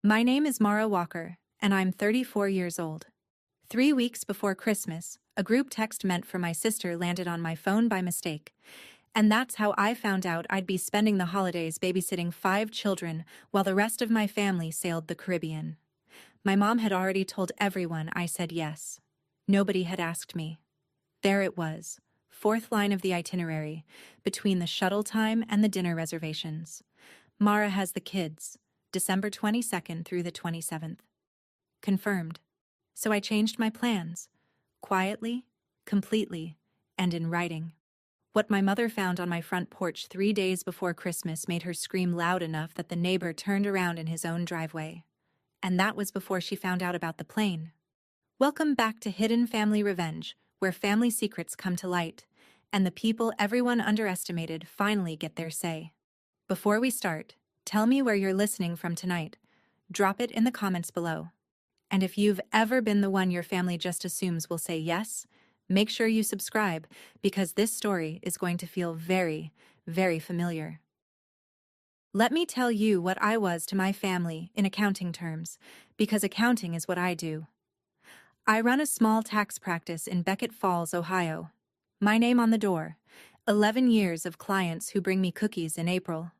My name is Mara Walker, and I'm 34 years old. 3 weeks before Christmas, a group text meant for my sister landed on my phone by mistake. And that's how I found out I'd be spending the holidays babysitting 5 children while the rest of my family sailed the Caribbean. My mom had already told everyone I said yes. Nobody had asked me. There it was, fourth line of the itinerary, between the shuttle time and the dinner reservations. Mara has the kids, December 22nd through the 27th. Confirmed. So I changed my plans. Quietly, completely, and in writing. What my mother found on my front porch 3 days before Christmas made her scream loud enough that the neighbor turned around in his own driveway. And that was before she found out about the plane. Welcome back to Hidden Family Revenge, where family secrets come to light, and the people everyone underestimated finally get their say. Before we start, tell me where you're listening from tonight. Drop it in the comments below. And if you've ever been the one your family just assumes will say yes, make sure you subscribe, because this story is going to feel very, very familiar. Let me tell you what I was to my family in accounting terms, because accounting is what I do. I run a small tax practice in Beckett Falls, Ohio. My name on the door, 11 years of clients who bring me cookies in April.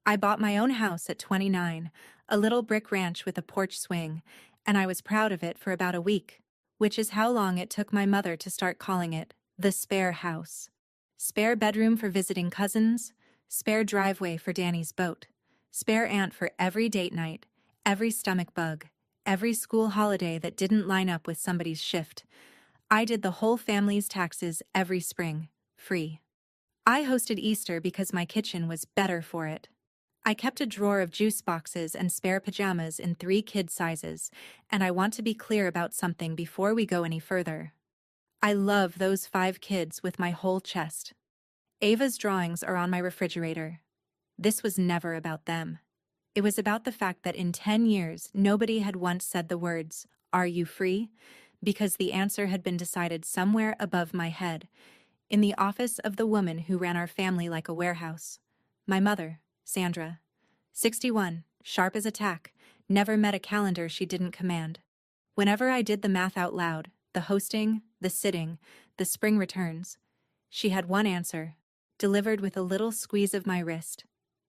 I bought my own house at 29, a little brick ranch with a porch swing, and I was proud of it for about a week, which is how long it took my mother to start calling it the spare house. Spare bedroom for visiting cousins, spare driveway for Danny's boat, spare aunt for every date night, every stomach bug, every school holiday that didn't line up with somebody's shift. I did the whole family's taxes every spring, free. I hosted Easter because my kitchen was better for it. I kept a drawer of juice boxes and spare pajamas in 3 kid sizes, and I want to be clear about something before we go any further. I love those 5 kids with my whole chest. Ava's drawings are on my refrigerator. This was never about them. It was about the fact that in 10 years, nobody had once said the words, "Are you free?" because the answer had been decided somewhere above my head, in the office of the woman who ran our family like a warehouse. My mother, Sandra. 61, sharp as a tack, never met a calendar she didn't command. Whenever I did the math out loud, the hosting, the sitting, the spring returns, she had one answer, delivered with a little squeeze of my wrist.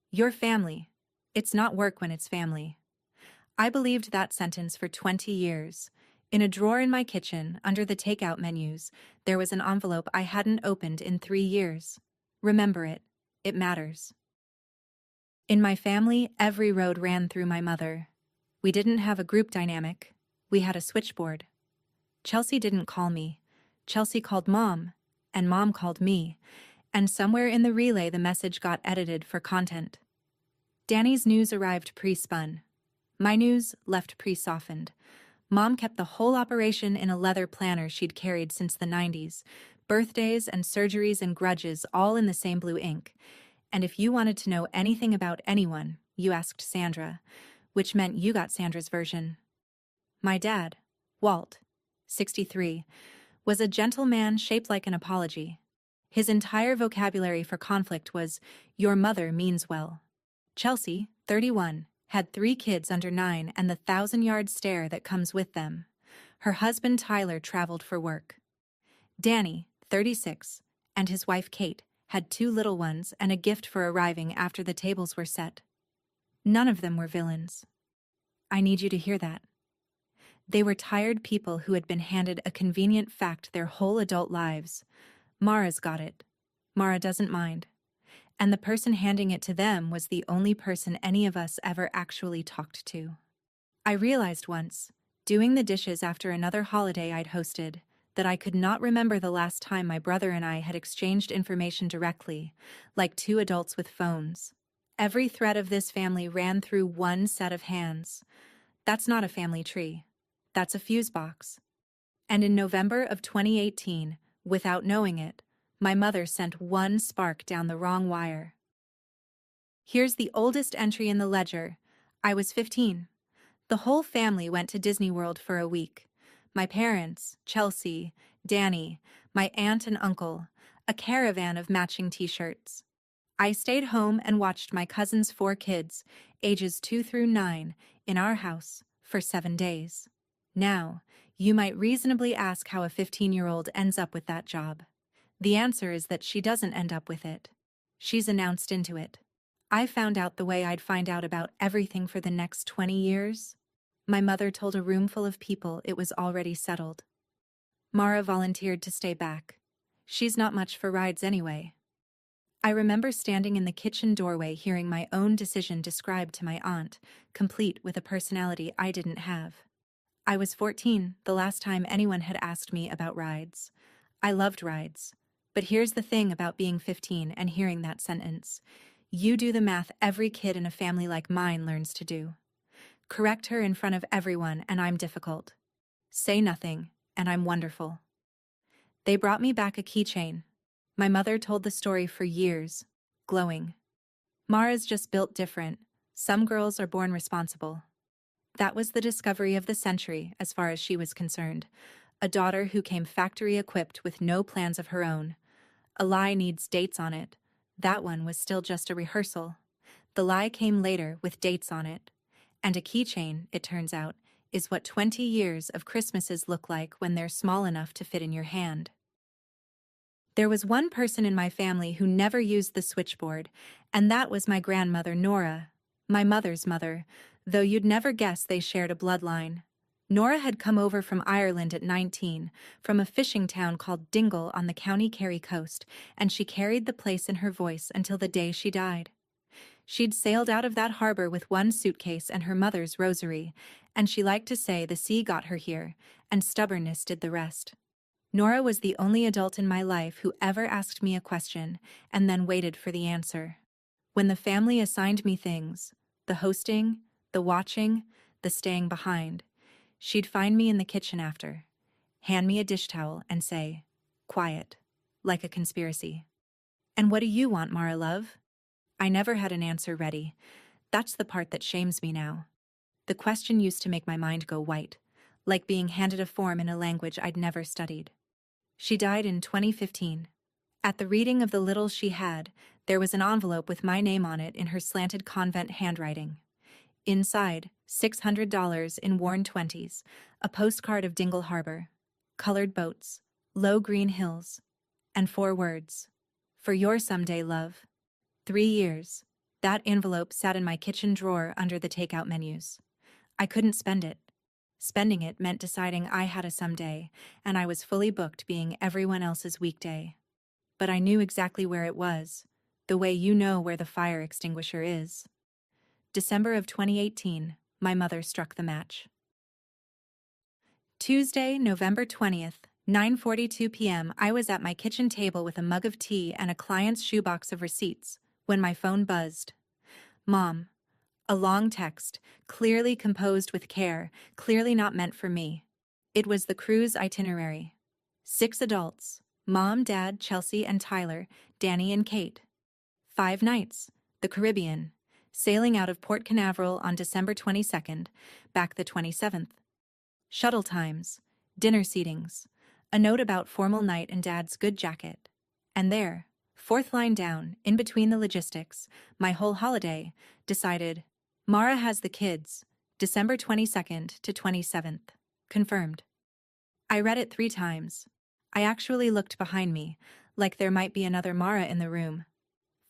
Your family. It's not work when it's family. I believed that sentence for 20 years. In a drawer in my kitchen, under the takeout menus, there was an envelope I hadn't opened in 3 years. Remember it. It matters. In my family, every road ran through my mother. We didn't have a group dynamic. We had a switchboard. Chelsea didn't call me. Chelsea called Mom, and Mom called me, and somewhere in the relay the message got edited for content. Danny's news arrived pre-spun. My news left pre-softened. Mom kept the whole operation in a leather planner she'd carried since the 90s, birthdays and surgeries and grudges all in the same blue ink. And if you wanted to know anything about anyone, you asked Sandra, which meant you got Sandra's version. My dad, Walt, 63, was a gentle man shaped like an apology. His entire vocabulary for conflict was, "Your mother means well." Chelsea, 31, had 3 kids under 9 and the 1,000-yard stare that comes with them. Her husband Tyler traveled for work. Danny, 36, and his wife Kate had 2 little ones and a gift for arriving after the tables were set. None of them were villains. I need you to hear that. They were tired people who had been handed a convenient fact their whole adult lives. Mara's got it. Mara doesn't mind. And the person handing it to them was the only person any of us ever actually talked to. I realized once, doing the dishes after another holiday I'd hosted, that I could not remember the last time my brother and I had exchanged information directly, like 2 adults with phones. Every thread of this family ran through one set of hands. That's not a family tree. That's a fuse box. And in November of 2018, without knowing it, my mother sent one spark down the wrong wire. Here's the oldest entry in the ledger. I was 15. The whole family went to Disney World for a week. My parents, Chelsea, Danny, my aunt and uncle, a caravan of matching t-shirts. I stayed home and watched my cousin's 4 kids, ages 2 through 9, in our house, for 7 days. Now, you might reasonably ask how a 15-year-old ends up with that job. The answer is that she doesn't end up with it. She's announced into it. I found out the way I'd find out about everything for the next 20 years. My mother told a room full of people it was already settled. Mara volunteered to stay back. She's not much for rides anyway. I remember standing in the kitchen doorway hearing my own decision described to my aunt, complete with a personality I didn't have. I was 14 the last time anyone had asked me about rides. I loved rides. But here's the thing about being 15 and hearing that sentence. You do the math every kid in a family like mine learns to do. Correct her in front of everyone and I'm difficult. Say nothing and I'm wonderful. They brought me back a keychain. My mother told the story for years, glowing. Mara's just built different. Some girls are born responsible. That was the discovery of the century as far as she was concerned. A daughter who came factory-equipped with no plans of her own. A lie needs dates on it. That one was still just a rehearsal. The lie came later with dates on it. And a keychain, it turns out, is what 20 years of Christmases look like when they're small enough to fit in your hand. There was one person in my family who never used the switchboard, and that was my grandmother Nora, my mother's mother, though you'd never guess they shared a bloodline. Nora had come over from Ireland at 19, from a fishing town called Dingle on the County Kerry coast, and she carried the place in her voice until the day she died. She'd sailed out of that harbor with one suitcase and her mother's rosary, and she liked to say the sea got her here, and stubbornness did the rest. Nora was the only adult in my life who ever asked me a question and then waited for the answer. When the family assigned me things, the hosting, the watching, the staying behind, she'd find me in the kitchen after, hand me a dish towel and say, "Quiet," like a conspiracy. "And what do you want, Mara love?" I never had an answer ready. That's the part that shames me now. The question used to make my mind go white, like being handed a form in a language I'd never studied. She died in 2015. At the reading of the little she had, there was an envelope with my name on it in her slanted convent handwriting. Inside, $600 in worn 20s, a postcard of Dingle Harbor, colored boats, low green hills, and 4 words. For your someday, love. 3 years. That envelope sat in my kitchen drawer under the takeout menus. I couldn't spend it. Spending it meant deciding I had a someday, and I was fully booked being everyone else's weekday. But I knew exactly where it was, the way you know where the fire extinguisher is. December of 2018, my mother struck the match. Tuesday, November 20th, 9:42 p.m. I was at my kitchen table with a mug of tea and a client's shoebox of receipts when my phone buzzed. Mom. A long text, clearly composed with care, clearly not meant for me. It was the cruise itinerary. 6 adults, Mom, Dad, Chelsea, and Tyler, Danny and Kate. 5 nights, the Caribbean, sailing out of Port Canaveral on December 22nd, back the 27th. Shuttle times, dinner seatings, a note about formal night and Dad's good jacket. And there, 4th line down, in between the logistics, my whole holiday, decided, Mara has the kids, December 22nd to 27th. Confirmed. I read it 3 times. I actually looked behind me, like there might be another Mara in the room.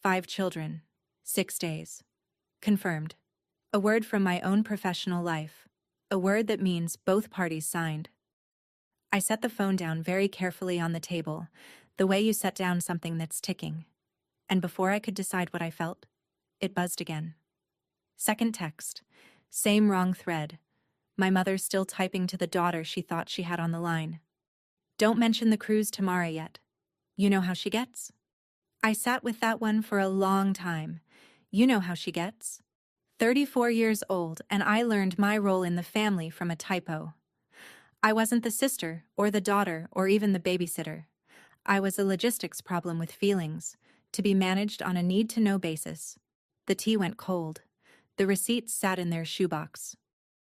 5 children. 6 days. Confirmed. A word from my own professional life. A word that means both parties signed. I set the phone down very carefully on the table, the way you set down something that's ticking. And before I could decide what I felt, it buzzed again. Second text. Same wrong thread. My mother still typing to the daughter she thought she had on the line. Don't mention the cruise to Mara yet. You know how she gets? I sat with that one for a long time. You know how she gets. 34 years old, and I learned my role in the family from a typo. I wasn't the sister, or the daughter, or even the babysitter. I was a logistics problem with feelings, to be managed on a need-to-know basis. The tea went cold. The receipts sat in their shoebox.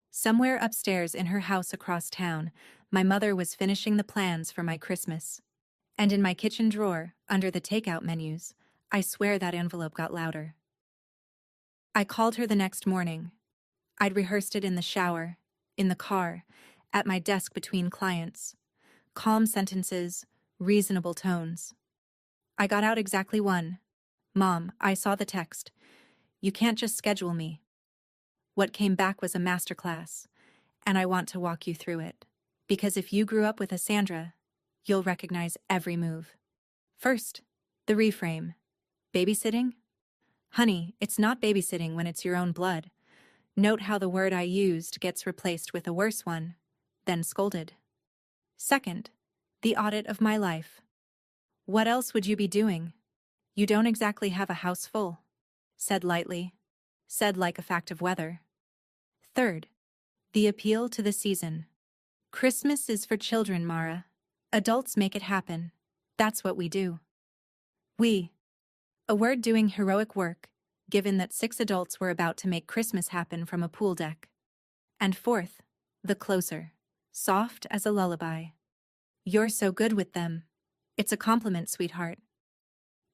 Somewhere upstairs in her house across town, my mother was finishing the plans for my Christmas. And in my kitchen drawer, under the takeout menus, I swear that envelope got louder. I called her the next morning. I'd rehearsed it in the shower, in the car, at my desk between clients. Calm sentences, reasonable tones. I got out exactly one. Mom, I saw the text. You can't just schedule me. What came back was a masterclass, and I want to walk you through it. Because if you grew up with a Sandra, you'll recognize every move. First, the reframe. Babysitting? Honey, it's not babysitting when it's your own blood. Note how the word I used gets replaced with a worse one, then scolded. Second, the audit of my life. What else would you be doing? You don't exactly have a house full. Said lightly. Said like a fact of weather. Third, the appeal to the season. Christmas is for children, Mara. Adults make it happen. That's what we do. We. A word doing heroic work, given that 6 adults were about to make Christmas happen from a pool deck. And fourth, the closer. Soft as a lullaby. You're so good with them. It's a compliment, sweetheart.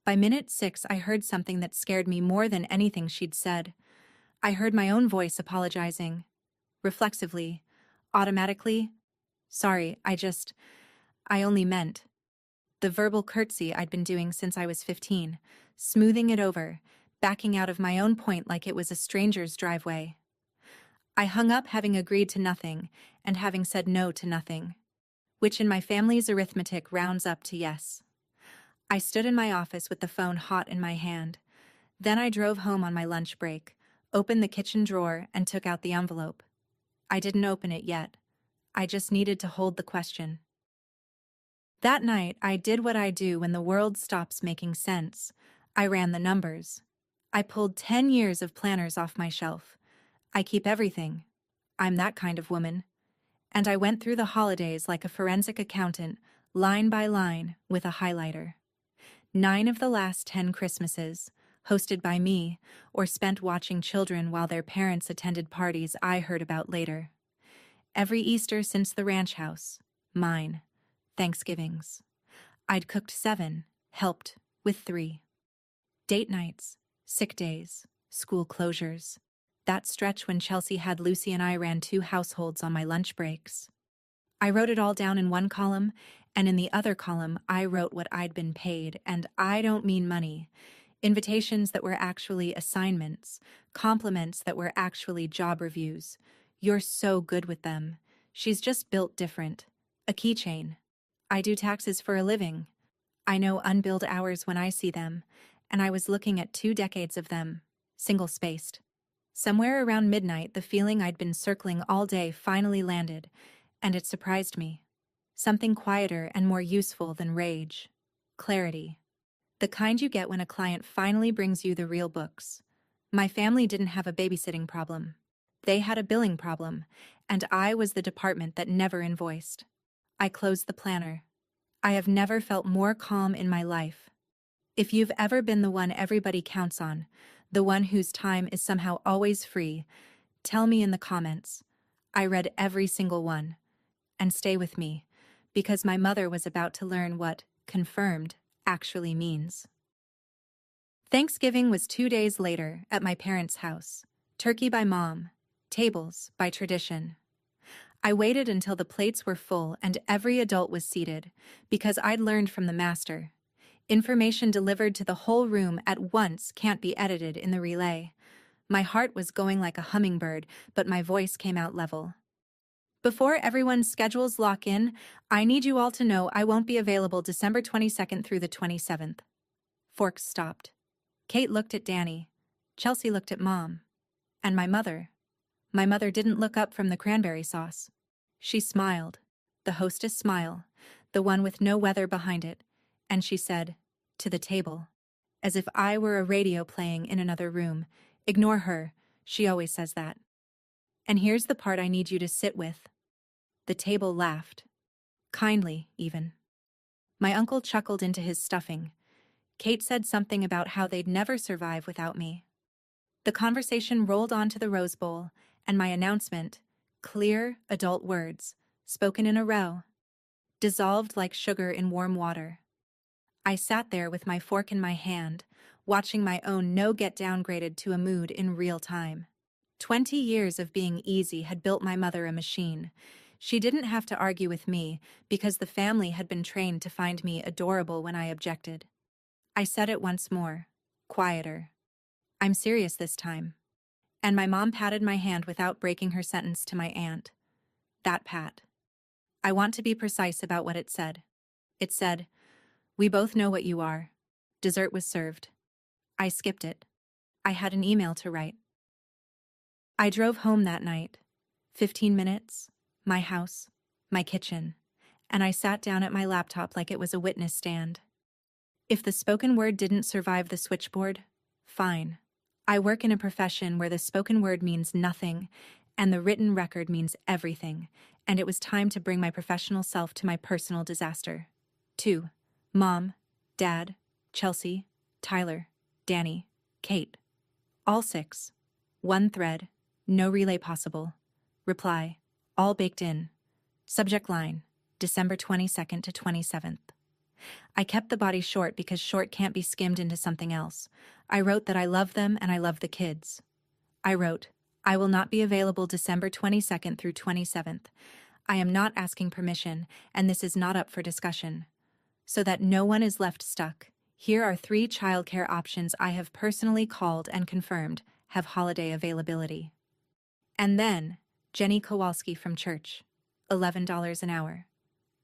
By minute 6, I heard something that scared me more than anything she'd said. I heard my own voice apologizing. Reflexively, automatically. Sorry, I only meant. The verbal curtsy I'd been doing since I was 15, smoothing it over, backing out of my own point like it was a stranger's driveway. I hung up having agreed to nothing and having said no to nothing, which in my family's arithmetic rounds up to yes. I stood in my office with the phone hot in my hand. Then I drove home on my lunch break, opened the kitchen drawer, and took out the envelope. I didn't open it yet. I just needed to hold the question. That night, I did what I do when the world stops making sense. I ran the numbers. I pulled 10 years of planners off my shelf. I keep everything. I'm that kind of woman. And I went through the holidays like a forensic accountant, line by line, with a highlighter. 9 of the last 10 Christmases, hosted by me, or spent watching children while their parents attended parties I heard about later. Every Easter since the ranch house, mine. Thanksgivings. I'd cooked 7, helped with 3. Date nights, sick days, school closures. That stretch when Chelsea had Lucy and I ran 2 households on my lunch breaks. I wrote it all down in one column, and in the other column I wrote what I'd been paid, and I don't mean money. Invitations that were actually assignments, compliments that were actually job reviews. You're so good with them. She's just built different. A keychain. I do taxes for a living. I know unbilled hours when I see them, and I was looking at 2 decades of them, single-spaced. Somewhere around midnight, the feeling I'd been circling all day finally landed, and it surprised me. Something quieter and more useful than rage. Clarity. The kind you get when a client finally brings you the real books. My family didn't have a babysitting problem. They had a billing problem, and I was the department that never invoiced. I closed the planner. I have never felt more calm in my life. If you've ever been the one everybody counts on, the one whose time is somehow always free, tell me in the comments. I read every single one. And stay with me, because my mother was about to learn what confirmed actually means. Thanksgiving was 2 days later at my parents' house. Turkey by mom, tables by tradition. I waited until the plates were full and every adult was seated, because I'd learned from the master. Information delivered to the whole room at once can't be edited in the relay. My heart was going like a hummingbird, but my voice came out level. Before everyone's schedules lock in, I need you all to know I won't be available December 22nd through the 27th. Forks stopped. Kate looked at Danny. Chelsea looked at Mom. And my mother. My mother didn't look up from the cranberry sauce. She smiled, the hostess smile, the one with no weather behind it, and she said, "To the table," as if I were a radio playing in another room. Ignore her, she always says that. And here's the part I need you to sit with. The table laughed. Kindly, even. My uncle chuckled into his stuffing. Kate said something about how they'd never survive without me. The conversation rolled on to the Rose Bowl, and my announcement, clear, adult words, spoken in a row, dissolved like sugar in warm water. I sat there with my fork in my hand, watching my own no get downgraded to a mood in real time. 20 years of being easy had built my mother a machine. She didn't have to argue with me because the family had been trained to find me adorable when I objected. I said it once more, quieter. I'm serious this time. And my mom patted my hand without breaking her sentence to my aunt. That pat. I want to be precise about what it said. It said, "We both know what you are." Dessert was served. I skipped it. I had an email to write. I drove home that night. 15 minutes, my house, my kitchen, and I sat down at my laptop like it was a witness stand. If the spoken word didn't survive the switchboard, fine. I work in a profession where the spoken word means nothing and the written record means everything, and it was time to bring my professional self to my personal disaster. 2. Mom, Dad, Chelsea, Tyler, Danny, Kate. All 6. One thread, no relay possible. Reply, all baked in. Subject line, December 22nd to 27th. I kept the body short because short can't be skimmed into something else. I wrote that I love them and I love the kids. I wrote, I will not be available December 22nd through 27th. I am not asking permission, and this is not up for discussion. So that no one is left stuck, here are 3 childcare options I have personally called and confirmed have holiday availability. And then, Jenny Kowalski from church, $11 an hour.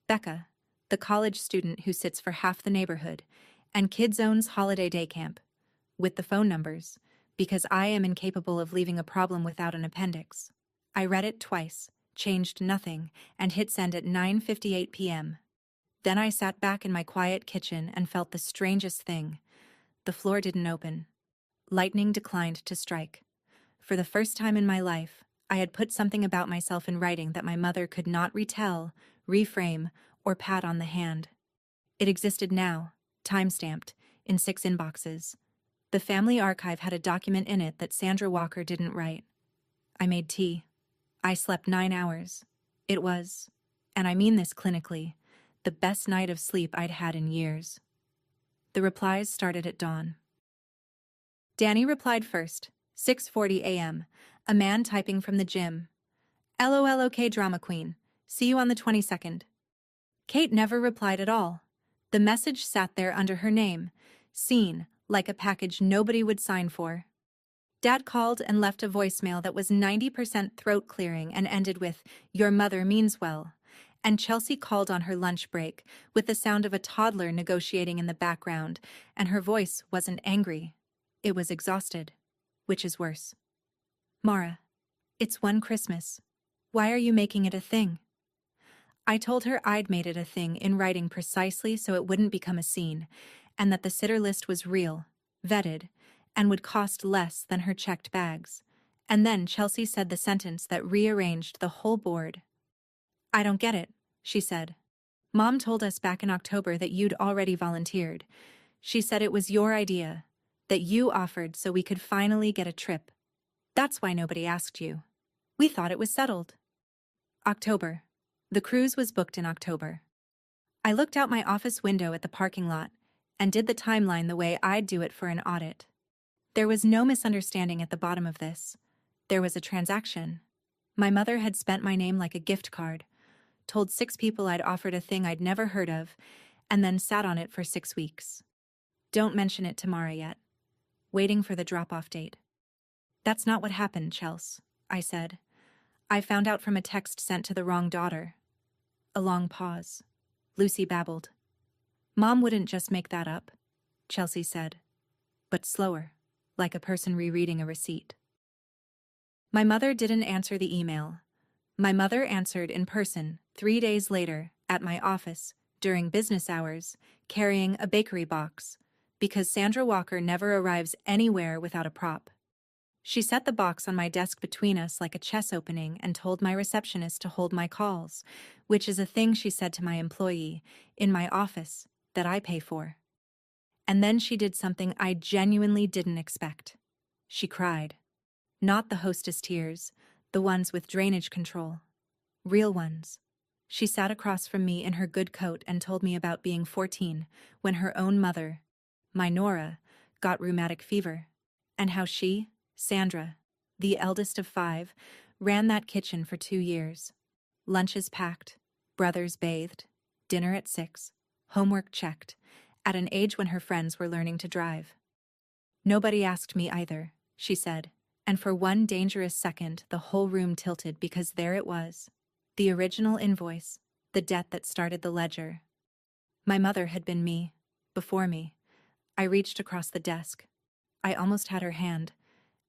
Becca, the college student who sits for half the neighborhood, and KidZone's holiday day camp, with the phone numbers, because I am incapable of leaving a problem without an appendix. I read it twice, changed nothing, and hit send at 9:58 p.m. Then I sat back in my quiet kitchen and felt the strangest thing. The floor didn't open. Lightning declined to strike. For the first time in my life, I had put something about myself in writing that my mother could not retell, reframe, or pat on the hand. It existed now, time-stamped, in 6 inboxes. The family archive had a document in it that Sandra Walker didn't write. I made tea. I slept 9 hours. It was, and I mean this clinically, the best night of sleep I'd had in years. The replies started at dawn. Danny replied first, 6:40 a.m., a man typing from the gym. LOL, okay, drama queen. See you on the 22nd. Kate never replied at all. The message sat there under her name, seen, like a package nobody would sign for. Dad called and left a voicemail that was 90% throat clearing and ended with, "Your mother means well." And Chelsea called on her lunch break, with the sound of a toddler negotiating in the background, and her voice wasn't angry. It was exhausted, which is worse. Mara, it's one Christmas. Why are you making it a thing? I told her I'd made it a thing in writing precisely so it wouldn't become a scene, and that the sitter list was real, vetted, and would cost less than her checked bags. And then Chelsea said the sentence that rearranged the whole board. I don't get it, she said. Mom told us back in October that you'd already volunteered. She said it was your idea, that you offered so we could finally get a trip. That's why nobody asked you. We thought it was settled. October. The cruise was booked in October. I looked out my office window at the parking lot and did the timeline the way I'd do it for an audit. There was no misunderstanding at the bottom of this. There was a transaction. My mother had spent my name like a gift card, told 6 people I'd offered a thing I'd never heard of, and then sat on it for 6 weeks. Don't mention it to Mara yet. Waiting for the drop-off date. That's not what happened, Chels, I said. I found out from a text sent to the wrong daughter. A long pause. Lucy babbled. Mom wouldn't just make that up, Chelsea said, but slower, like a person rereading a receipt. My mother didn't answer the email. My mother answered in person 3 days later at my office during business hours, carrying a bakery box, because Sandra Walker never arrives anywhere without a prop. She set the box on my desk between us like a chess opening and told my receptionist to hold my calls, which is a thing she said to my employee, in my office, that I pay for. And then she did something I genuinely didn't expect. She cried. Not the hostess tears, the ones with drainage control. Real ones. She sat across from me in her good coat and told me about being 14 when her own mother, my Nora, got rheumatic fever, and how she, Sandra, the eldest of 5, ran that kitchen for 2 years. Lunches packed, brothers bathed, dinner at 6, homework checked, at an age when her friends were learning to drive. "Nobody asked me either," she said, and for one dangerous second the whole room tilted because there it was. The original invoice, the debt that started the ledger. My mother had been me, before me. I reached across the desk. I almost had her hand,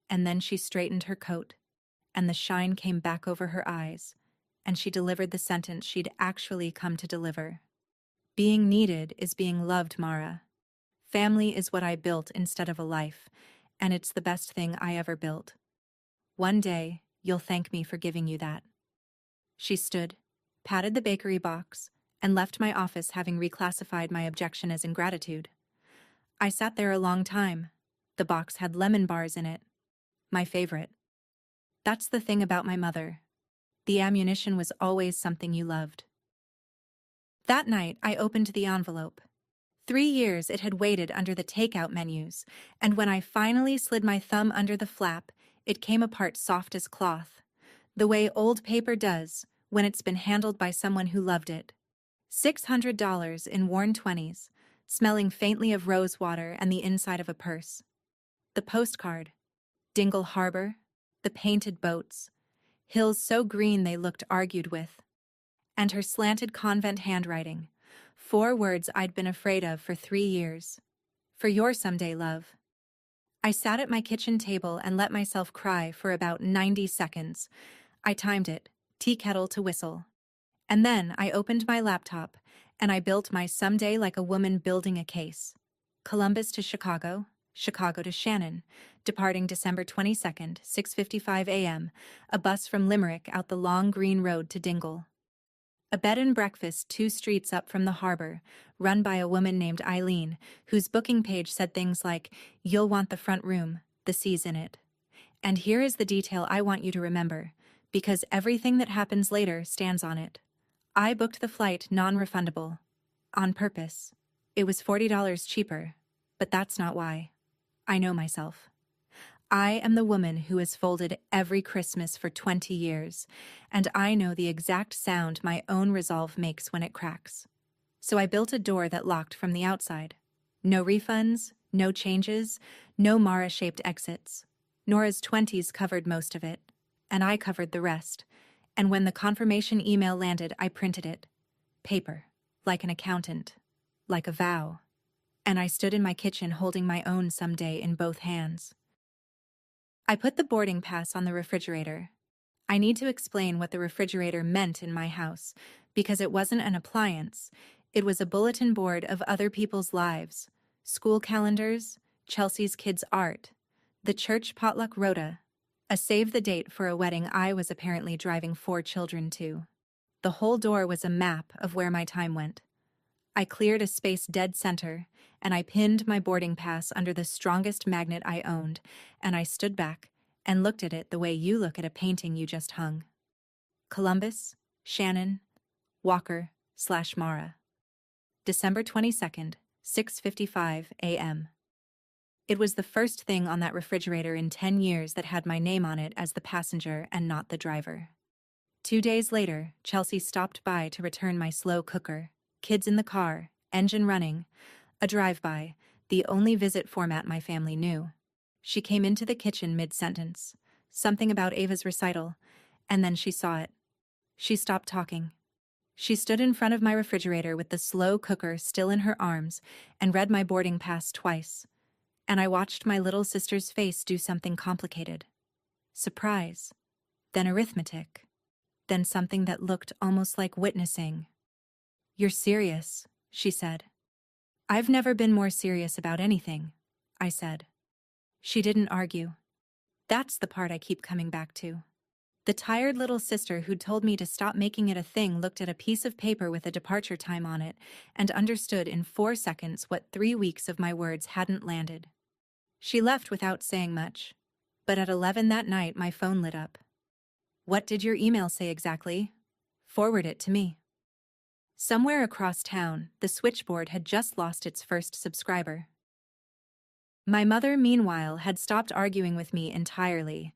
and then she straightened her coat, and the shine came back over her eyes, and she delivered the sentence she'd actually come to deliver. "Being needed is being loved, Mara. Family is what I built instead of a life, and it's the best thing I ever built. One day, you'll thank me for giving you that." She stood, patted the bakery box, and left my office having reclassified my objection as ingratitude. I sat there a long time. The box had lemon bars in it. My favorite. That's the thing about my mother. The ammunition was always something you loved. That night, I opened the envelope. 3 years it had waited under the takeout menus, and when I finally slid my thumb under the flap, it came apart soft as cloth, the way old paper does when it's been handled by someone who loved it. $600 in worn 20s, smelling faintly of rose water and the inside of a purse. The postcard. Dingle Harbor, the painted boats, hills so green they looked argued with, and her slanted convent handwriting, 4 words I'd been afraid of for 3 years. "For your someday, love." I sat at my kitchen table and let myself cry for about 90 seconds. I timed it, tea kettle to whistle. And then I opened my laptop, and I built my someday like a woman building a case. Columbus to Chicago, Chicago to Shannon, departing December 22nd, 6:55 a.m., a bus from Limerick out the long green road to Dingle. A bed and breakfast 2 streets up from the harbor, run by a woman named Eileen, whose booking page said things like, "You'll want the front room, the sea's in it." And here is the detail I want you to remember, because everything that happens later stands on it. I booked the flight non-refundable. On purpose. It was $40 cheaper, but that's not why. I know myself. I am the woman who has folded every Christmas for 20 years, and I know the exact sound my own resolve makes when it cracks. So I built a door that locked from the outside. No refunds, no changes, no Mara-shaped exits. Nora's 20s covered most of it, and I covered the rest. And when the confirmation email landed, I printed it. Paper, like an accountant, like a vow. And I stood in my kitchen holding my own someday in both hands. I put the boarding pass on the refrigerator. I need to explain what the refrigerator meant in my house, because it wasn't an appliance. It was a bulletin board of other people's lives, school calendars, Chelsea's kids' art, the church potluck rota, a save the date for a wedding I was apparently driving 4 children to. The whole door was a map of where my time went. I cleared a space dead center, and I pinned my boarding pass under the strongest magnet I owned, and I stood back and looked at it the way you look at a painting you just hung. Columbus, Shannon, Walker/Mara. December 22nd, 6:55 a.m. It was the first thing on that refrigerator in 10 years that had my name on it as the passenger and not the driver. 2 days later, Chelsea stopped by to return my slow cooker. Kids in the car, engine running, a drive-by, the only visit format my family knew. She came into the kitchen mid-sentence, something about Ava's recital, and then she saw it. She stopped talking. She stood in front of my refrigerator with the slow cooker still in her arms and read my boarding pass twice, and I watched my little sister's face do something complicated. Surprise, then arithmetic, then something that looked almost like witnessing. "You're serious," she said. "I've never been more serious about anything," I said. She didn't argue. That's the part I keep coming back to. The tired little sister who'd told me to stop making it a thing looked at a piece of paper with a departure time on it and understood in 4 seconds what 3 weeks of my words hadn't landed. She left without saying much, but at 11 that night my phone lit up. "What did your email say exactly? Forward it to me." Somewhere across town, the switchboard had just lost its first subscriber. My mother, meanwhile, had stopped arguing with me entirely.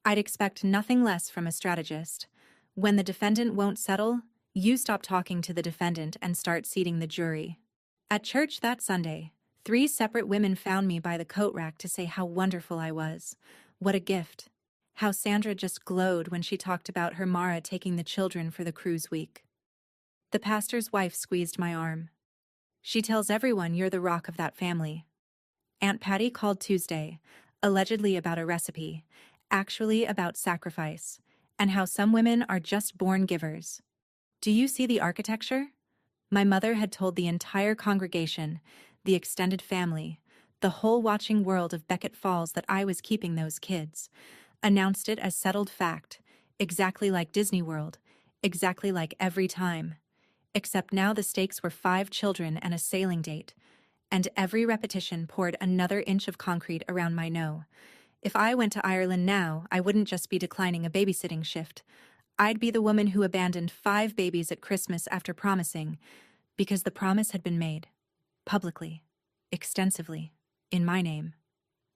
I'd expect nothing less from a strategist. When the defendant won't settle, you stop talking to the defendant and start seating the jury. At church that Sunday, 3 separate women found me by the coat rack to say how wonderful I was. What a gift. How Sandra just glowed when she talked about her Mara taking the children for the cruise week. The pastor's wife squeezed my arm. She tells everyone you're the rock of that family. Aunt Patty called Tuesday, allegedly about a recipe, actually about sacrifice, and how some women are just born givers. Do you see the architecture? My mother had told the entire congregation, the extended family, the whole watching world of Beckett Falls that I was keeping those kids, announced it as settled fact, exactly like Disney World, exactly like every time. Except now the stakes were 5 children and a sailing date, and every repetition poured another inch of concrete around my no. If I went to Ireland now, I wouldn't just be declining a babysitting shift. I'd be the woman who abandoned 5 babies at Christmas after promising, because the promise had been made, publicly, extensively, in my name,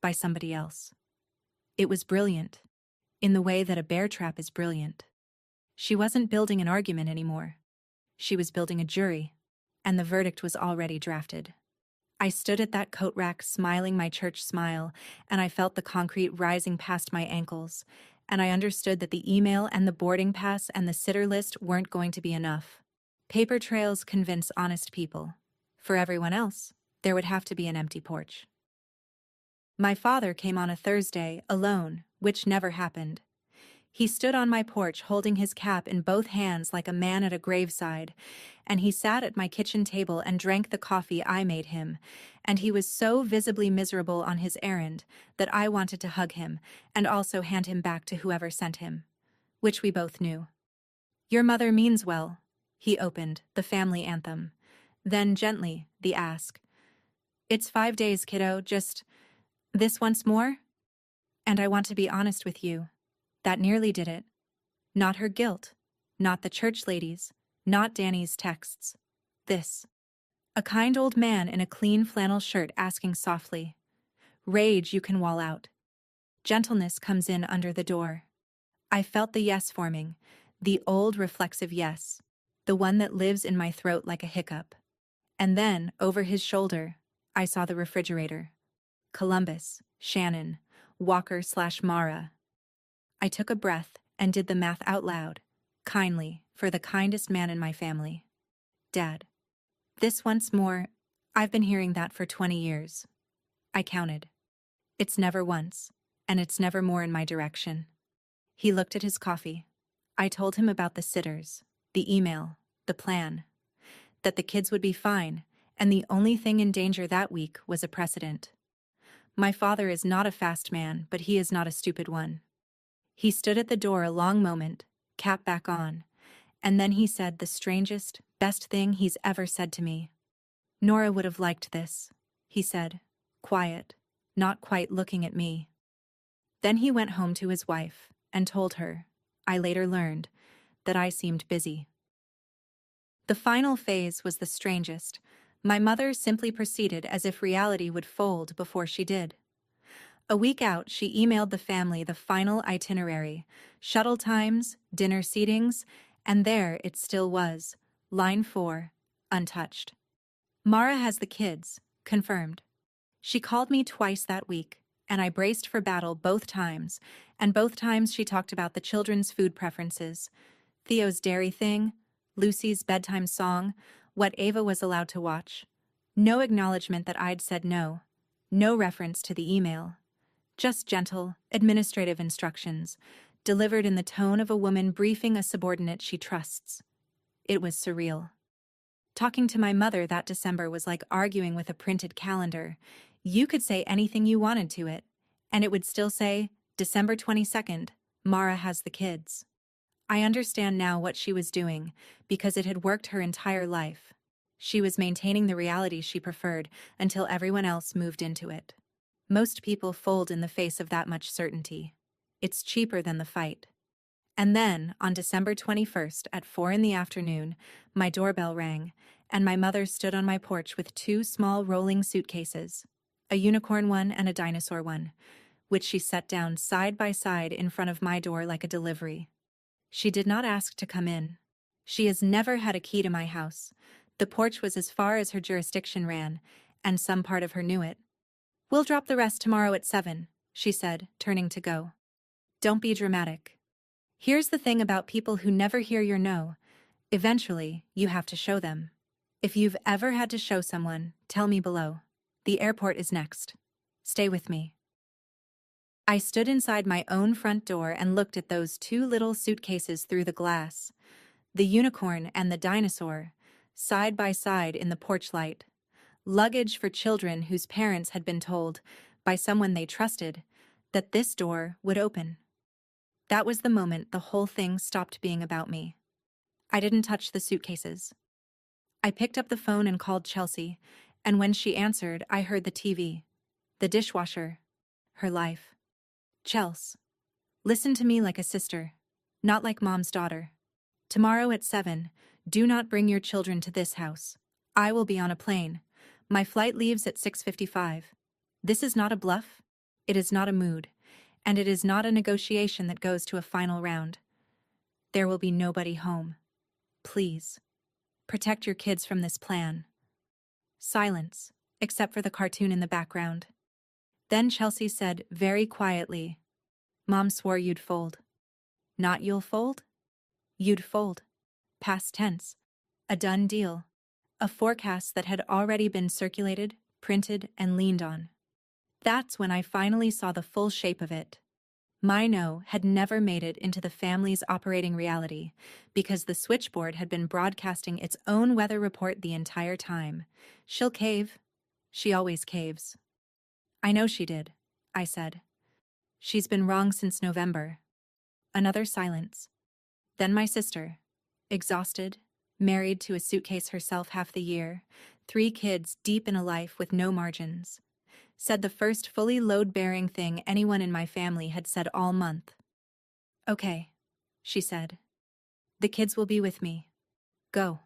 by somebody else. It was brilliant, in the way that a bear trap is brilliant. She wasn't building an argument anymore. She was building a jury, and the verdict was already drafted. I stood at that coat rack smiling my church smile, and I felt the concrete rising past my ankles, and I understood that the email and the boarding pass and the sitter list weren't going to be enough. Paper trails convince honest people. For everyone else, there would have to be an empty porch. My father came on a Thursday, alone, which never happened. He stood on my porch holding his cap in both hands like a man at a graveside, and he sat at my kitchen table and drank the coffee I made him, and he was so visibly miserable on his errand that I wanted to hug him and also hand him back to whoever sent him, which we both knew. "Your mother means well," he opened, the family anthem. Then gently, the ask. "It's 5 days, kiddo, just this once more?" And I want to be honest with you. That nearly did it. Not her guilt, not the church ladies, not Danny's texts. This. A kind old man in a clean flannel shirt asking softly. Rage you can wall out. Gentleness comes in under the door. I felt the yes forming, the old reflexive yes, the one that lives in my throat like a hiccup. And then, over his shoulder, I saw the refrigerator. Columbus, Shannon, Walker/Mara. I took a breath and did the math out loud, kindly, for the kindest man in my family. Dad. This once more, I've been hearing that for 20 years. I counted. It's never once, and it's never more in my direction. He looked at his coffee. I told him about the sitters, the email, the plan, that the kids would be fine, and the only thing in danger that week was a precedent. My father is not a fast man, but he is not a stupid one. He stood at the door a long moment, cap back on, and then he said the strangest, best thing he's ever said to me. "Nora would have liked this," he said, quiet, not quite looking at me. Then he went home to his wife and told her, I later learned, that I seemed busy. The final phase was the strangest. My mother simply proceeded as if reality would fold before she did. A week out, she emailed the family the final itinerary, shuttle times, dinner seatings, and there it still was, line 4, untouched. Mara has the kids, confirmed. She called me twice that week, and I braced for battle both times, and both times she talked about the children's food preferences, Theo's dairy thing, Lucy's bedtime song, what Ava was allowed to watch. No acknowledgement that I'd said no, no reference to the email. Just gentle, administrative instructions, delivered in the tone of a woman briefing a subordinate she trusts. It was surreal. Talking to my mother that December was like arguing with a printed calendar. You could say anything you wanted to it, and it would still say, December 22nd, Mara has the kids. I understand now what she was doing, because it had worked her entire life. She was maintaining the reality she preferred until everyone else moved into it. Most people fold in the face of that much certainty. It's cheaper than the fight. And then, on December 21st at 4 p.m, my doorbell rang, and my mother stood on my porch with 2 small rolling suitcases, a unicorn one and a dinosaur one, which she set down side by side in front of my door like a delivery. She did not ask to come in. She has never had a key to my house. The porch was as far as her jurisdiction ran, and some part of her knew it. "We'll drop the rest tomorrow at 7, she said, turning to go. "Don't be dramatic. Here's the thing about people who never hear your no. Eventually, you have to show them. If you've ever had to show someone, tell me below. The airport is next. Stay with me." I stood inside my own front door and looked at those two little suitcases through the glass. The unicorn and the dinosaur, side by side in the porch light. Luggage for children whose parents had been told, by someone they trusted, that this door would open. That was the moment the whole thing stopped being about me. I didn't touch the suitcases. I picked up the phone and called Chelsea, and when she answered, I heard the TV, the dishwasher, her life. "Chels, listen to me like a sister, not like mom's daughter. Tomorrow at 7, do not bring your children to this house. I will be on a plane. My flight leaves at 6:55. This is not a bluff. It is not a mood. And it is not a negotiation that goes to a final round. There will be nobody home. Please. Protect your kids from this plan." Silence, except for the cartoon in the background. Then Chelsea said very quietly, "Mom swore you'd fold." "Not you'll fold?" "You'd fold." Past tense. A done deal. A forecast that had already been circulated, printed, and leaned on. That's when I finally saw the full shape of it. My no had never made it into the family's operating reality because the switchboard had been broadcasting its own weather report the entire time. "She'll cave. She always caves." "I know she did," I said. "She's been wrong since November." Another silence. Then my sister, exhausted, married to a suitcase herself half the year, 3 kids deep in a life with no margins, said the first fully load-bearing thing anyone in my family had said all month. "Okay," she said. "The kids will be with me. Go."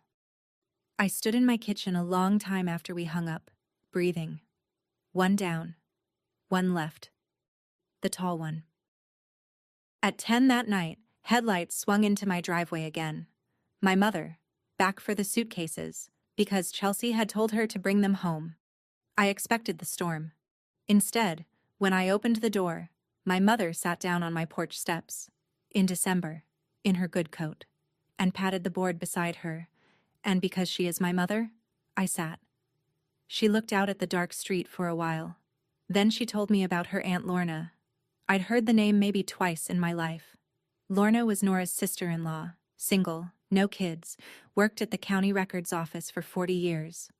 I stood in my kitchen a long time after we hung up, breathing. One down, one left. The tall one. At 10 that night, headlights swung into my driveway again. My mother, back for the suitcases, because Chelsea had told her to bring them home. I expected the storm. Instead, when I opened the door, my mother sat down on my porch steps, in December, in her good coat, and patted the board beside her, and because she is my mother, I sat. She looked out at the dark street for a while. Then she told me about her Aunt Lorna. I'd heard the name maybe twice in my life. Lorna was Nora's sister-in-law, single, no kids, worked at the county records office for 40 years.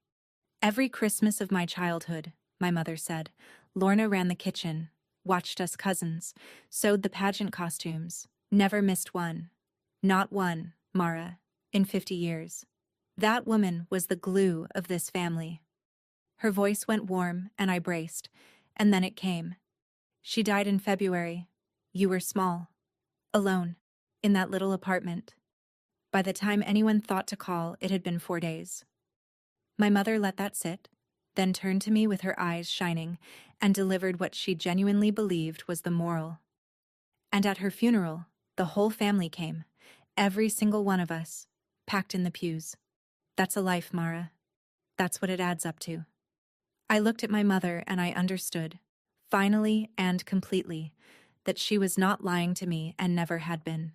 Every Christmas of my childhood, my mother said, Lorna ran the kitchen, watched us cousins, sewed the pageant costumes, never missed one. Not one, Mara, in 50 years. That woman was the glue of this family. Her voice went warm, and I braced, and then it came. She died in February. You were small. Alone. In that little apartment. By the time anyone thought to call, it had been 4 days. My mother let that sit, then turned to me with her eyes shining, and delivered what she genuinely believed was the moral. And at her funeral, the whole family came, every single one of us, packed in the pews. That's a life, Mara. That's what it adds up to. I looked at my mother and I understood, finally and completely, that she was not lying to me and never had been.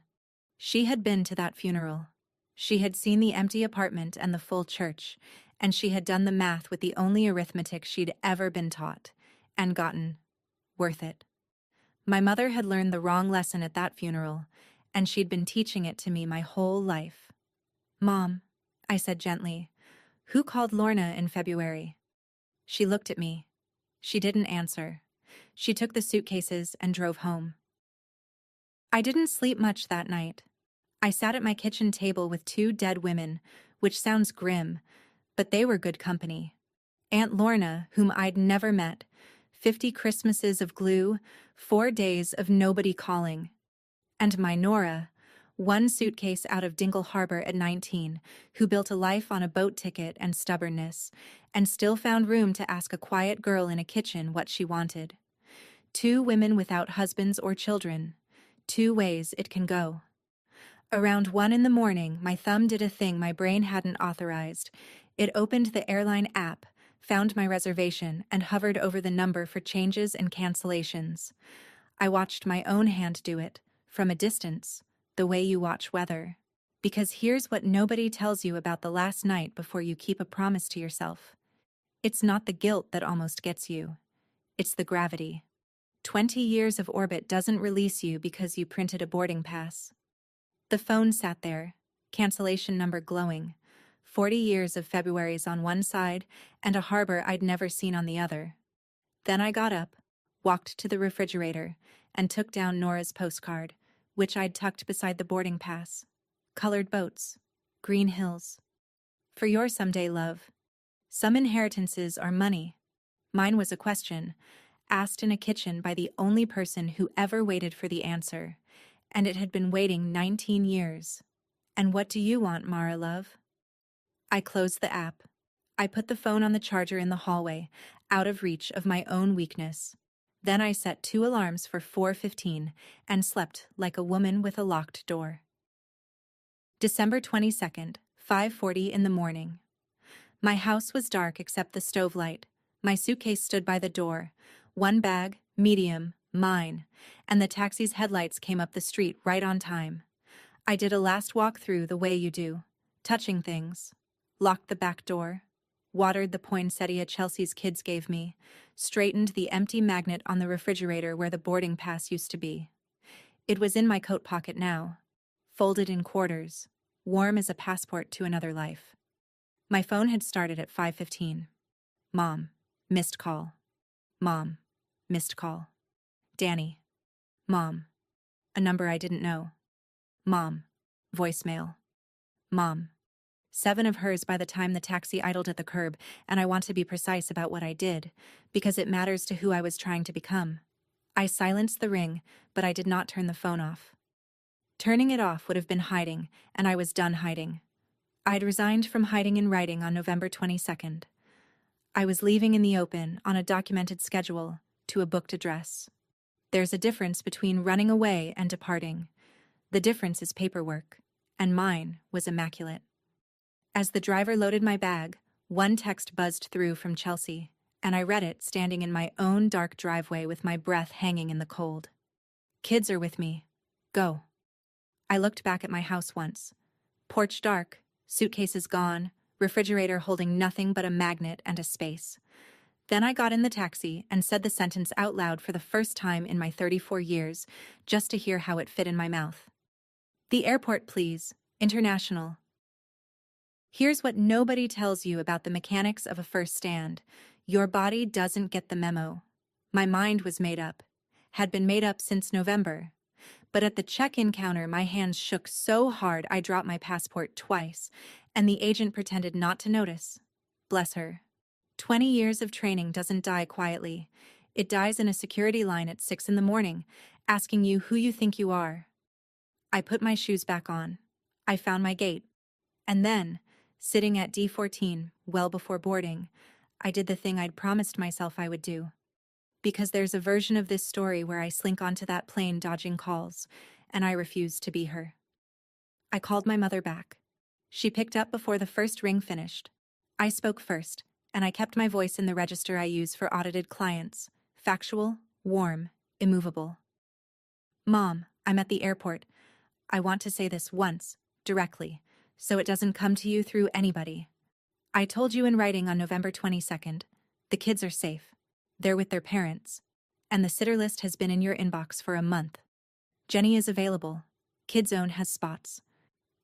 She had been to that funeral. She had seen the empty apartment and the full church, and she had done the math with the only arithmetic she'd ever been taught, and gotten worth it. My mother had learned the wrong lesson at that funeral, and she'd been teaching it to me my whole life. Mom, I said gently, who called Lorna in February? She looked at me. She didn't answer. She took the suitcases and drove home. I didn't sleep much that night. I sat at my kitchen table with 2 dead women, which sounds grim, but they were good company. Aunt Lorna, whom I'd never met, 50 Christmases of glue, 4 days of nobody calling. And my Nora, 1 suitcase out of Dingle Harbor at 19, who built a life on a boat ticket and stubbornness, and still found room to ask a quiet girl in a kitchen what she wanted. Two women without husbands or children. Two ways it can go. Around 1 in the morning, my thumb did a thing my brain hadn't authorized. It opened the airline app, found my reservation, and hovered over the number for changes and cancellations. I watched my own hand do it, from a distance, the way you watch weather. Because here's what nobody tells you about the last night before you keep a promise to yourself. It's not the guilt that almost gets you. It's the gravity. 20 years of orbit doesn't release you because you printed a boarding pass. The phone sat there, cancellation number glowing, 40 years of Februaries on one side and a harbor I'd never seen on the other. Then I got up, walked to the refrigerator, and took down Nora's postcard, which I'd tucked beside the boarding pass. Colored boats, green hills. For your someday, love. Some inheritances are money. Mine was a question, asked in a kitchen by the only person who ever waited for the answer, and it had been waiting 19 years. And what do you want, Mara, love? I closed the app. I put the phone on the charger in the hallway, out of reach of my own weakness. Then I set 2 alarms for 4:15 and slept like a woman with a locked door. December 22nd, 5:40 in the morning. My house was dark except the stove light. My suitcase stood by the door. One bag, medium, mine, and the taxi's headlights came up the street right on time. I did a last walk through the way you do, touching things, locked the back door, watered the poinsettia Chelsea's kids gave me, straightened the empty magnet on the refrigerator where the boarding pass used to be. It was in my coat pocket now, folded in quarters, warm as a passport to another life. My phone had started at 5:15. Mom, missed call. Mom, missed call. Danny. Mom. A number I didn't know. Mom. Voicemail. Mom. 7 of hers by the time the taxi idled at the curb, and I want to be precise about what I did, because it matters to who I was trying to become. I silenced the ring, but I did not turn the phone off. Turning it off would have been hiding, and I was done hiding. I'd resigned from hiding in writing on November 22nd. I was leaving in the open, on a documented schedule, to a booked address. There's a difference between running away and departing. The difference is paperwork, and mine was immaculate. As the driver loaded my bag, one text buzzed through from Chelsea, and I read it standing in my own dark driveway with my breath hanging in the cold. Kids are with me. Go. I looked back at my house once. Porch dark, suitcases gone, refrigerator holding nothing but a magnet and a space. Then I got in the taxi and said the sentence out loud for the first time in my 34 years, just to hear how it fit in my mouth. The airport, please. International. Here's what nobody tells you about the mechanics of a first stand. Your body doesn't get the memo. My mind was made up. Had been made up since November. But at the check-in counter, my hands shook so hard I dropped my passport twice, and the agent pretended not to notice. Bless her. 20 years of training doesn't die quietly. It dies in a security line at 6 in the morning, asking you who you think you are. I put my shoes back on. I found my gate. And then, sitting at D14, well before boarding, I did the thing I'd promised myself I would do. Because there's a version of this story where I slink onto that plane dodging calls, and I refuse to be her. I called my mother back. She picked up before the first ring finished. I spoke first, and I kept my voice in the register I use for audited clients. Factual, warm, immovable. Mom, I'm at the airport. I want to say this once, directly, so it doesn't come to you through anybody. I told you in writing on November 22nd. The kids are safe. They're with their parents. And the sitter list has been in your inbox for a month. Jenny is available. KidZone has spots.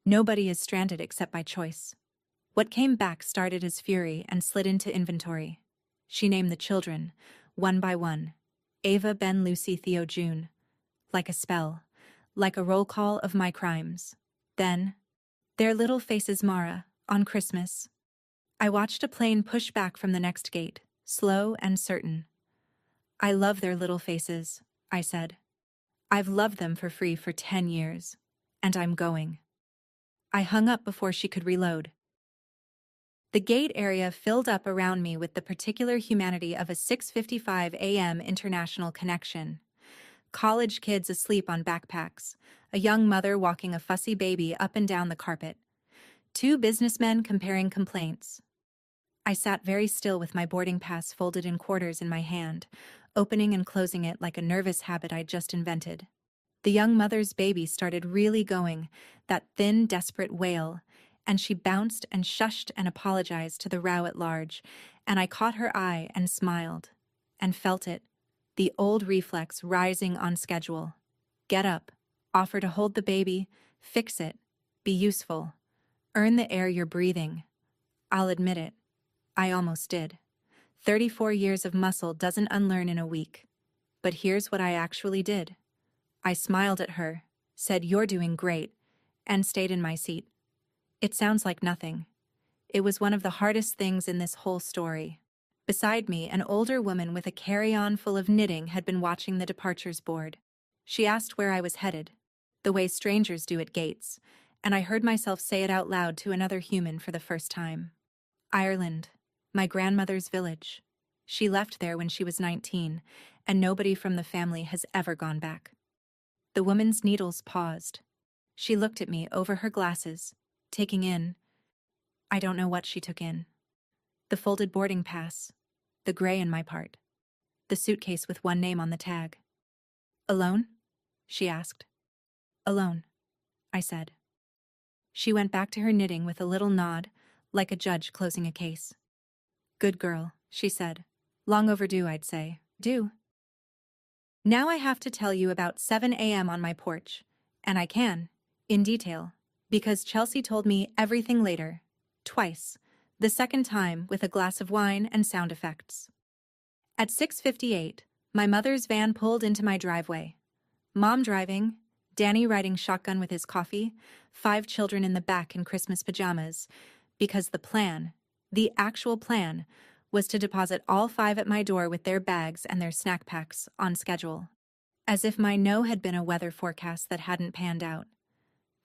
Nobody is stranded except by choice. What came back started as fury and slid into inventory. She named the children, one by one. Ava, Ben, Lucy, Theo, June. Like a spell. Like a roll call of my crimes. Then, their little faces, Mara, on Christmas. I watched a plane push back from the next gate, slow and certain. I love their little faces, I said. I've loved them for free for 10 years. And I'm going. I hung up before she could reload. The gate area filled up around me with the particular humanity of a 6:55 a.m. international connection. College kids asleep on backpacks, a young mother walking a fussy baby up and down the carpet, two businessmen comparing complaints. I sat very still with my boarding pass folded in quarters in my hand, opening and closing it like a nervous habit I'd just invented. The young mother's baby started really going, that thin, desperate wail, and she bounced and shushed and apologized to the row at large, and I caught her eye and smiled, and felt it, the old reflex rising on schedule. Get up, offer to hold the baby, fix it, be useful, earn the air you're breathing. I'll admit it, I almost did. 34 years of muscle doesn't unlearn in a week. But here's what I actually did. I smiled at her, said you're doing great, and stayed in my seat. It sounds like nothing. It was one of the hardest things in this whole story. Beside me, an older woman with a carry-on full of knitting had been watching the departures board. She asked where I was headed, the way strangers do at gates, and I heard myself say it out loud to another human for the first time. Ireland, my grandmother's village. She left there when she was 19, and nobody from the family has ever gone back. The woman's needles paused. She looked at me over her glasses, taking in, I don't know what she took in. The folded boarding pass, the gray in my part, the suitcase with one name on the tag. Alone? She asked. Alone, I said. She went back to her knitting with a little nod, like a judge closing a case. Good girl, she said. Long overdue, I'd say. Due. Now I have to tell you about 7 a.m. on my porch, and I can, in detail, because Chelsea told me everything later, twice, the second time with a glass of wine and sound effects. At 6:58, my mother's van pulled into my driveway. Mom driving, Danny riding shotgun with his coffee, 5 children in the back in Christmas pajamas, because the plan, the actual plan, was to deposit all 5 at my door with their bags and their snack packs on schedule. As if my no had been a weather forecast that hadn't panned out.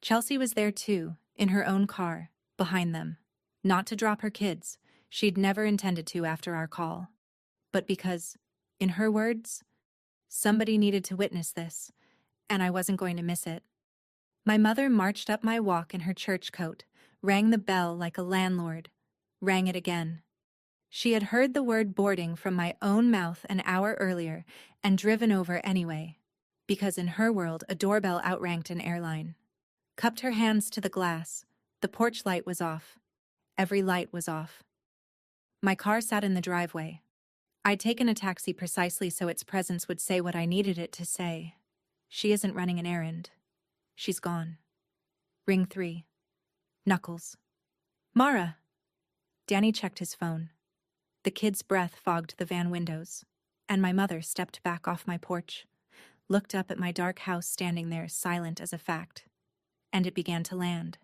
Chelsea was there too, in her own car, behind them. Not to drop her kids, she'd never intended to after our call. But because, in her words, somebody needed to witness this, and I wasn't going to miss it. My mother marched up my walk in her church coat, rang the bell like a landlord, rang it again. She had heard the word boarding from my own mouth an hour earlier and driven over anyway, because in her world a doorbell outranked an airline. Cupped her hands to the glass. The porch light was off. Every light was off. My car sat in the driveway. I'd taken a taxi precisely so its presence would say what I needed it to say. She isn't running an errand. She's gone. Ring 3. Knuckles. Mara! Danny checked his phone. The kid's breath fogged the van windows, and my mother stepped back off my porch, looked up at my dark house standing there silent as a fact, and it began to land.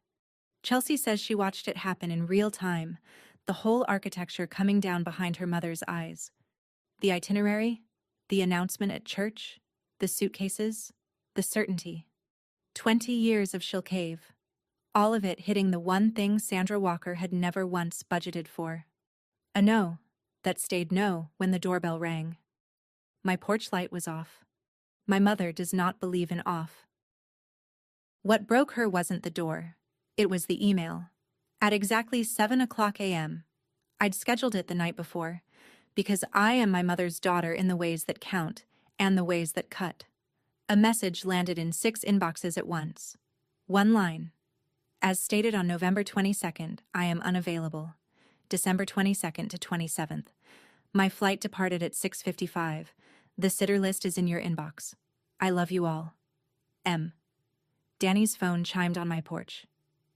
Chelsea says she watched it happen in real time, the whole architecture coming down behind her mother's eyes. The itinerary, the announcement at church, the suitcases, the certainty. 20 years of she'll cave, all of it hitting the one thing Sandra Walker had never once budgeted for. A no that stayed no when the doorbell rang. My porch light was off. My mother does not believe in off. What broke her wasn't the door. It was the email. At exactly 7 o'clock a.m. I'd scheduled it the night before, because I am my mother's daughter in the ways that count and the ways that cut. A message landed in 6 inboxes at once. One line. As stated on November 22nd, I am unavailable. December 22nd to 27th. My flight departed at 6:55. The sitter list is in your inbox. I love you all. M. Danny's phone chimed on my porch.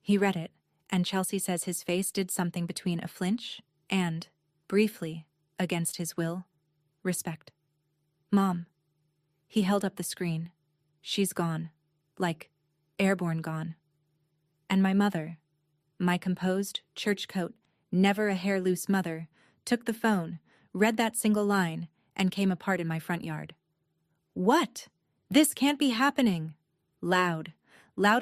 He read it, and Chelsea says his face did something between a flinch and, briefly, against his will, respect. Mom. He held up the screen. She's gone. Like, airborne gone. And my mother, my composed, church coat, never a hair loose mother, took the phone, read that single line, and came apart in my front yard. What? This can't be happening! Loud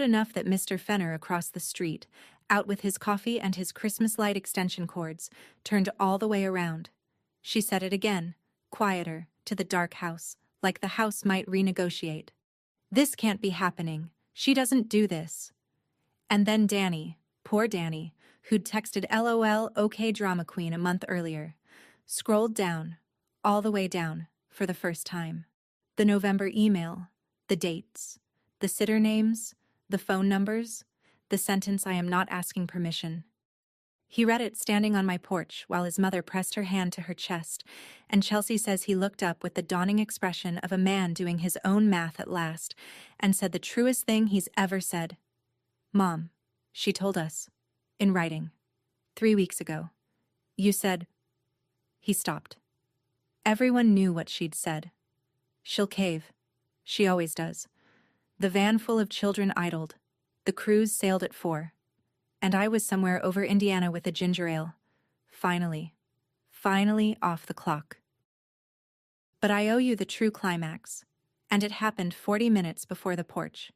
enough that Mr. Fenner across the street, out with his coffee and his Christmas light extension cords, turned all the way around. She said it again, quieter, to the dark house, like the house might renegotiate. This can't be happening. She doesn't do this. And then Danny, poor Danny, who'd texted LOL OK drama queen a month earlier, scrolled down, all the way down, for the first time. The November email, the dates, the sitter names, the phone numbers, the sentence I am not asking permission. He read it standing on my porch while his mother pressed her hand to her chest, and Chelsea says he looked up with the dawning expression of a man doing his own math at last, and said the truest thing he's ever said. Mom, she told us, in writing, 3 weeks ago. You said... He stopped. Everyone knew what she'd said. She'll cave. She always does. The van full of children idled. The cruise sailed at 4. And I was somewhere over Indiana with a ginger ale. Finally off the clock. But I owe you the true climax, and it happened 40 minutes before the porch,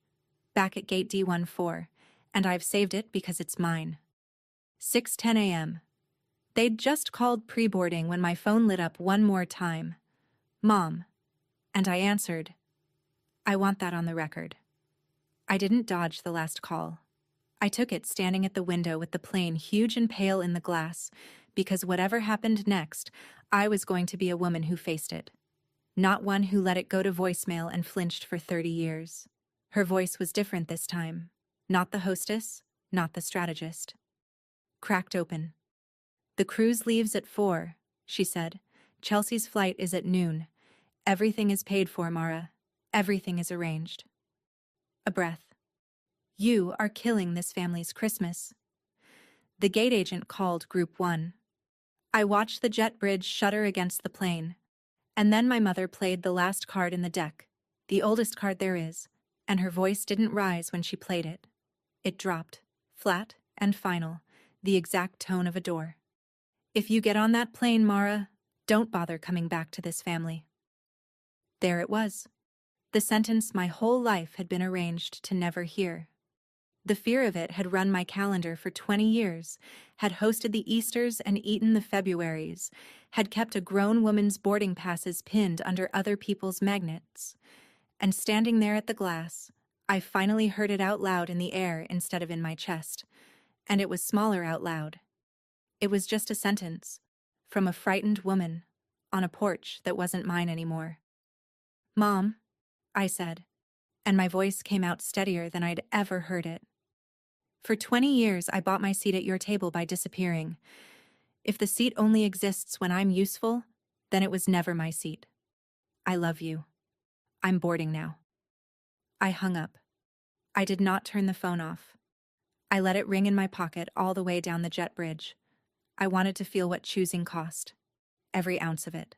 back at gate D14, and I've saved it because it's mine. 6:10 a.m. They'd just called pre-boarding when my phone lit up one more time. Mom. And I answered. I want that on the record. I didn't dodge the last call. I took it standing at the window with the plane huge and pale in the glass, because whatever happened next, I was going to be a woman who faced it. Not one who let it go to voicemail and flinched for 30 years. Her voice was different this time. Not the hostess, not the strategist. Cracked open. The cruise leaves at 4, she said. Chelsea's flight is at noon. Everything is paid for, Mara. Everything is arranged. A breath. You are killing this family's Christmas. The gate agent called Group 1. I watched the jet bridge shudder against the plane, and then my mother played the last card in the deck, the oldest card there is, and her voice didn't rise when she played it. It dropped, flat and final, the exact tone of a door. If you get on that plane, Mara, don't bother coming back to this family. There it was. The sentence my whole life had been arranged to never hear. The fear of it had run my calendar for 20 years, had hosted the Easters and eaten the Februaries, had kept a grown woman's boarding passes pinned under other people's magnets. And standing there at the glass, I finally heard it out loud in the air instead of in my chest, and it was smaller out loud. It was just a sentence, from a frightened woman, on a porch that wasn't mine anymore. Mom, I said, and my voice came out steadier than I'd ever heard it. For 20 years, I bought my seat at your table by disappearing. If the seat only exists when I'm useful, then it was never my seat. I love you. I'm boarding now. I hung up. I did not turn the phone off. I let it ring in my pocket all the way down the jet bridge. I wanted to feel what choosing cost. Every ounce of it.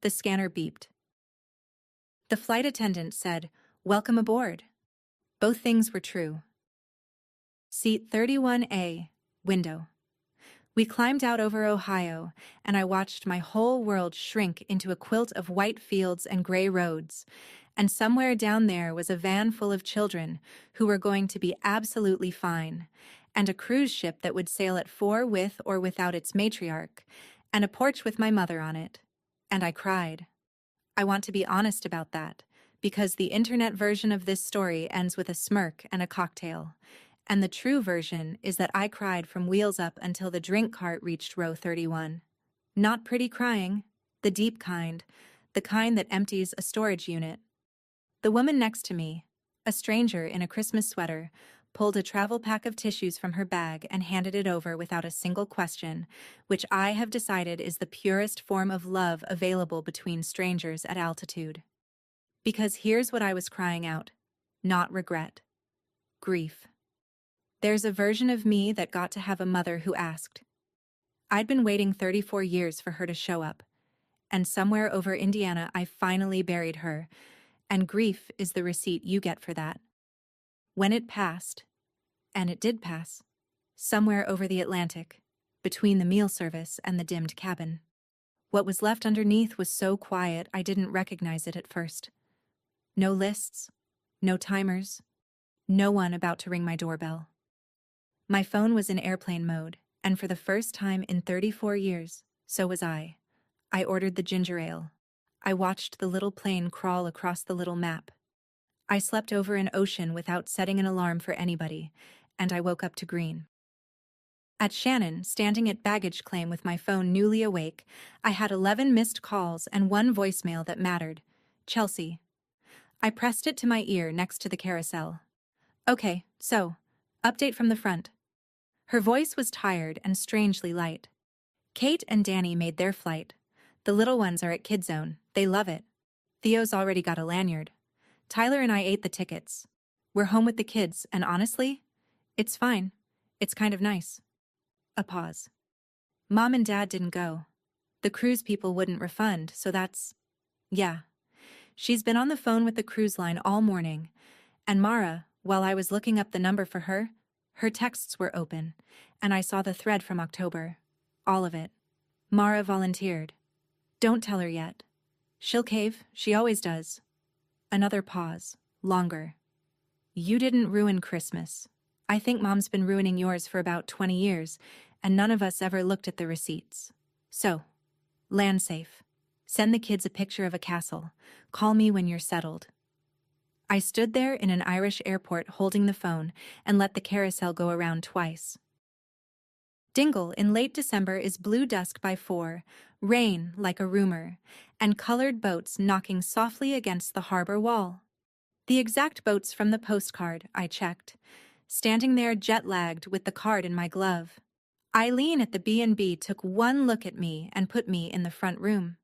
The scanner beeped. The flight attendant said, "Welcome aboard." Both things were true. Seat 31A, window. We climbed out over Ohio, and I watched my whole world shrink into a quilt of white fields and gray roads, and somewhere down there was a van full of children who were going to be absolutely fine, and a cruise ship that would sail at 4 with or without its matriarch, and a porch with my mother on it. And I cried. I want to be honest about that, because the internet version of this story ends with a smirk and a cocktail, and the true version is that I cried from wheels up until the drink cart reached row 31. Not pretty crying, the deep kind, the kind that empties a storage unit. The woman next to me, a stranger in a Christmas sweater, pulled a travel pack of tissues from her bag and handed it over without a single question, which I have decided is the purest form of love available between strangers at altitude. Because here's what I was crying out, not regret. Grief. There's a version of me that got to have a mother who asked. I'd been waiting 34 years for her to show up, and somewhere over Indiana I finally buried her, and grief is the receipt you get for that. When it passed, and it did pass, somewhere over the Atlantic, between the meal service and the dimmed cabin. What was left underneath was so quiet I didn't recognize it at first. No lists, no timers, no one about to ring my doorbell. My phone was in airplane mode, and for the first time in 34 years, so was I. I ordered the ginger ale. I watched the little plane crawl across the little map. I slept over an ocean without setting an alarm for anybody, and I woke up to green. At Shannon, standing at baggage claim with my phone newly awake, I had 11 missed calls and one voicemail that mattered. Chelsea. I pressed it to my ear next to the carousel. Okay, so, update from the front. Her voice was tired and strangely light. Kate and Danny made their flight. The little ones are at Kid Zone. They love it. Theo's already got a lanyard. Tyler and I ate the tickets. We're home with the kids, and honestly, it's fine. It's kind of nice. A pause. Mom and Dad didn't go. The cruise people wouldn't refund, so that's... Yeah. She's been on the phone with the cruise line all morning, and Mara, while I was looking up the number for her texts were open, and I saw the thread from October. All of it. Mara volunteered. Don't tell her yet. She'll cave, she always does. Another pause, longer. You didn't ruin Christmas. I think Mom's been ruining yours for about 20 years, and none of us ever looked at the receipts. So, land safe. Send the kids a picture of a castle. Call me when you're settled. I stood there in an Irish airport holding the phone and let the carousel go around twice. Dingle in late December is blue dusk by 4, rain like a rumor, and colored boats knocking softly against the harbor wall. The exact boats from the postcard, I checked, standing there jet-lagged with the card in my glove. Eileen at the B&B took one look at me and put me in the front room.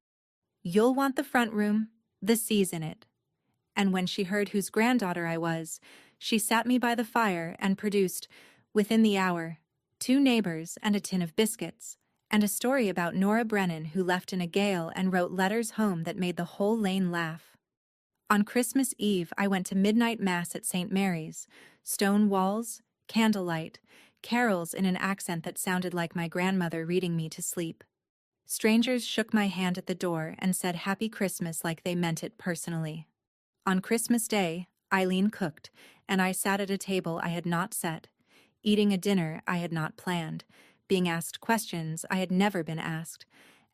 You'll want the front room, the sea's in it. And when she heard whose granddaughter I was, she sat me by the fire and produced, within the hour, 2 neighbors and a tin of biscuits, and a story about Nora Brennan who left in a gale and wrote letters home that made the whole lane laugh. On Christmas Eve, I went to midnight mass at St. Mary's, stone walls, candlelight, carols in an accent that sounded like my grandmother reading me to sleep. Strangers shook my hand at the door and said Happy Christmas like they meant it personally. On Christmas Day, Eileen cooked, and I sat at a table I had not set, eating a dinner I had not planned, being asked questions I had never been asked,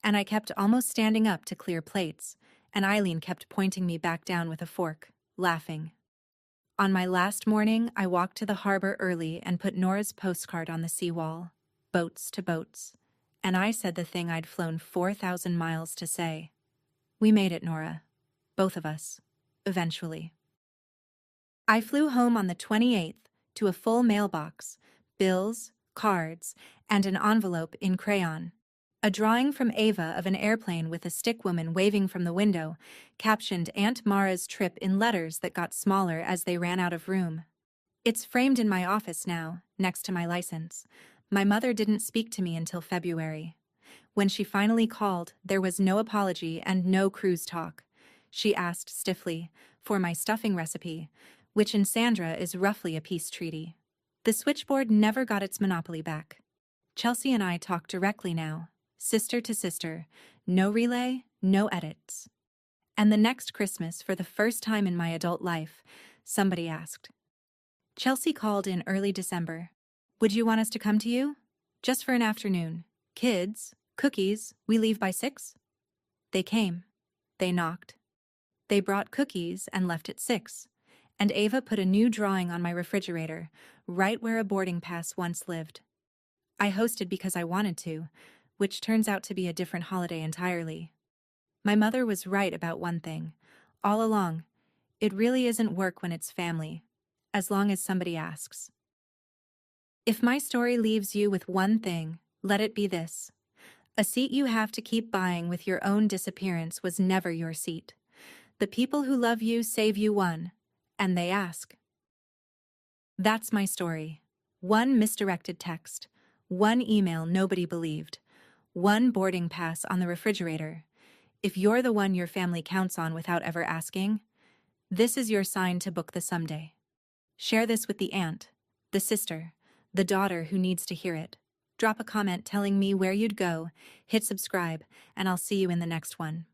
and I kept almost standing up to clear plates, and Eileen kept pointing me back down with a fork, laughing. On my last morning, I walked to the harbor early and put Nora's postcard on the seawall, boats to boats, and I said the thing I'd flown 4,000 miles to say. We made it, Nora. Both of us. Eventually. I flew home on the 28th to a full mailbox, bills, cards, and an envelope in crayon. A drawing from Ava of an airplane with a stick woman waving from the window, captioned Aunt Mara's trip in letters that got smaller as they ran out of room. It's framed in my office now, next to my license. My mother didn't speak to me until February. When she finally called, there was no apology and no cruise talk. She asked stiffly for my stuffing recipe, which in Sandra is roughly a peace treaty. The switchboard never got its monopoly back. Chelsea and I talk directly now, sister to sister, no relay, no edits. And the next Christmas, for the first time in my adult life, somebody asked. Chelsea called in early December. Would you want us to come to you? Just for an afternoon. Kids, cookies, we leave by 6? They came. They knocked. They brought cookies and left at 6. And Ava put a new drawing on my refrigerator, right where a boarding pass once lived. I hosted because I wanted to, which turns out to be a different holiday entirely. My mother was right about one thing. All along, it really isn't work when it's family, as long as somebody asks. If my story leaves you with one thing, let it be this. A seat you have to keep buying with your own disappearance was never your seat. The people who love you save you one, and they ask. That's my story. One misdirected text, one email nobody believed, one boarding pass on the refrigerator. If you're the one your family counts on without ever asking, this is your sign to book the someday. Share this with the aunt, the sister, the daughter who needs to hear it. Drop a comment telling me where you'd go, hit subscribe, and I'll see you in the next one.